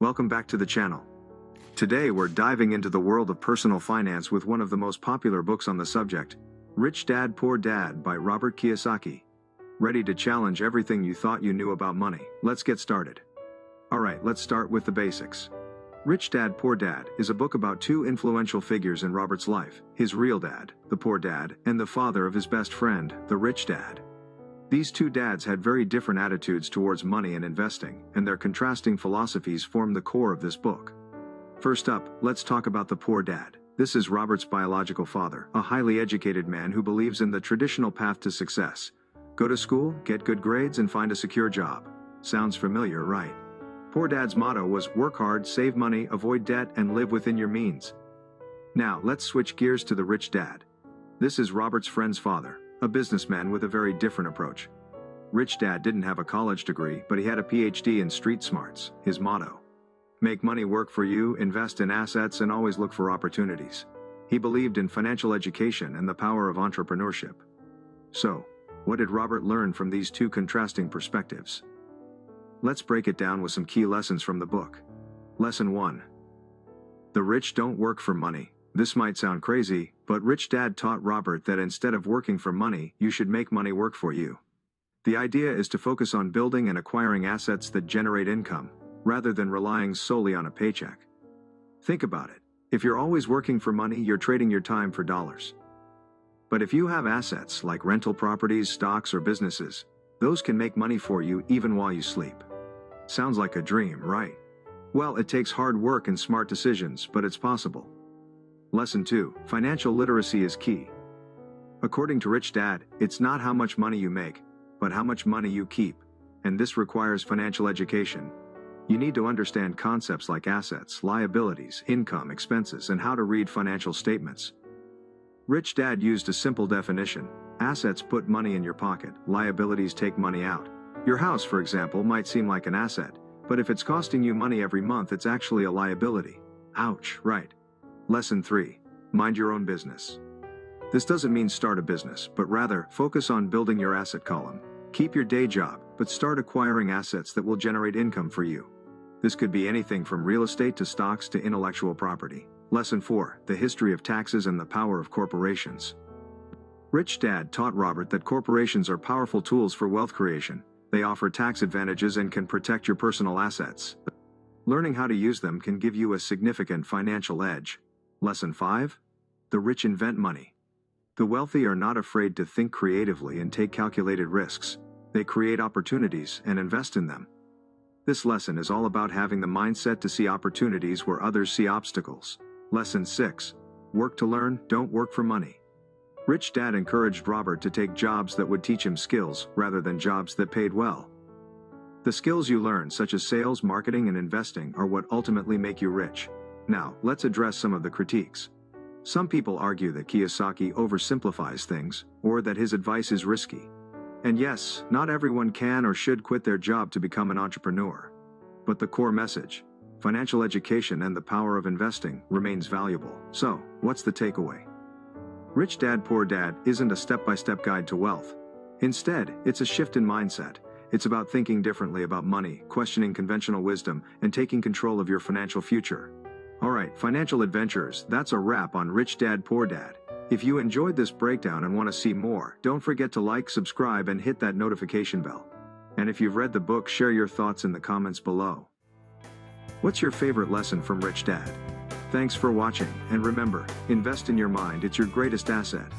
Welcome back to the channel. Today we're diving into the world of personal finance with one of the most popular books on the subject, Rich Dad, Poor Dad by Robert Kiyosaki. Ready to challenge everything you thought you knew about money? Let's get started. Alright, let's start with the basics. Rich Dad, Poor Dad is a book about two influential figures in Robert's life, his real dad, the poor dad, and the father of his best friend, the rich dad. These two dads had very different attitudes towards money and investing, and their contrasting philosophies form the core of this book. First up, let's talk about the poor dad. This is Robert's biological father, a highly educated man who believes in the traditional path to success. Go to school, get good grades, and find a secure job. Sounds familiar, right? Poor Dad's motto was work hard, save money, avoid debt, and live within your means. Now, let's switch gears to the rich dad. This is Robert's friend's father, a businessman with a very different approach. Rich Dad didn't have a college degree, but he had a PhD in street smarts, his motto. Make money work for you, invest in assets, and always look for opportunities. He believed in financial education and the power of entrepreneurship. So, what did Robert learn from these two contrasting perspectives? Let's break it down with some key lessons from the book. Lesson 1. The rich don't work for money. This might sound crazy, but Rich Dad taught Robert that instead of working for money, you should make money work for you. The idea is to focus on building and acquiring assets that generate income, rather than relying solely on a paycheck. Think about it. If you're always working for money, you're trading your time for dollars. But if you have assets like rental properties, stocks, or businesses, those can make money for you even while you sleep. Sounds like a dream, right? Well, it takes hard work and smart decisions, but it's possible. Lesson 2. Financial literacy is key. According to Rich Dad, it's not how much money you make, but how much money you keep, and this requires financial education. You need to understand concepts like assets, liabilities, income, expenses, and how to read financial statements. Rich Dad used a simple definition. Assets put money in your pocket, liabilities take money out. Your house, for example, might seem like an asset, but if it's costing you money every month, it's actually a liability. Ouch, right? Lesson 3. Mind your own business. This doesn't mean start a business, but rather, focus on building your asset column. Keep your day job, but start acquiring assets that will generate income for you. This could be anything from real estate to stocks to intellectual property. Lesson 4. The history of taxes and the power of corporations. Rich Dad taught Robert that corporations are powerful tools for wealth creation. They offer tax advantages and can protect your personal assets. Learning how to use them can give you a significant financial edge. Lesson 5. The rich invent money. The wealthy are not afraid to think creatively and take calculated risks. They create opportunities and invest in them. This lesson is all about having the mindset to see opportunities where others see obstacles. Lesson 6. Work to learn, don't work for money. Rich Dad encouraged Robert to take jobs that would teach him skills rather than jobs that paid well. The skills you learn, such as sales, marketing, and investing, are what ultimately make you rich. Now, let's address some of the critiques. Some people argue that Kiyosaki oversimplifies things, or that his advice is risky. And yes, not everyone can or should quit their job to become an entrepreneur. But the core message, financial education and the power of investing, remains valuable. So, what's the takeaway? Rich Dad, Poor Dad isn't a step-by-step guide to wealth. Instead, it's a shift in mindset. It's about thinking differently about money, questioning conventional wisdom, and taking control of your financial future. Alright, financial adventurers, that's a wrap on Rich Dad, Poor Dad. If you enjoyed this breakdown and want to see more, don't forget to like, subscribe, and hit that notification bell. And if you've read the book, share your thoughts in the comments below. What's your favorite lesson from Rich Dad? Thanks for watching, and remember, invest in your mind, it's your greatest asset.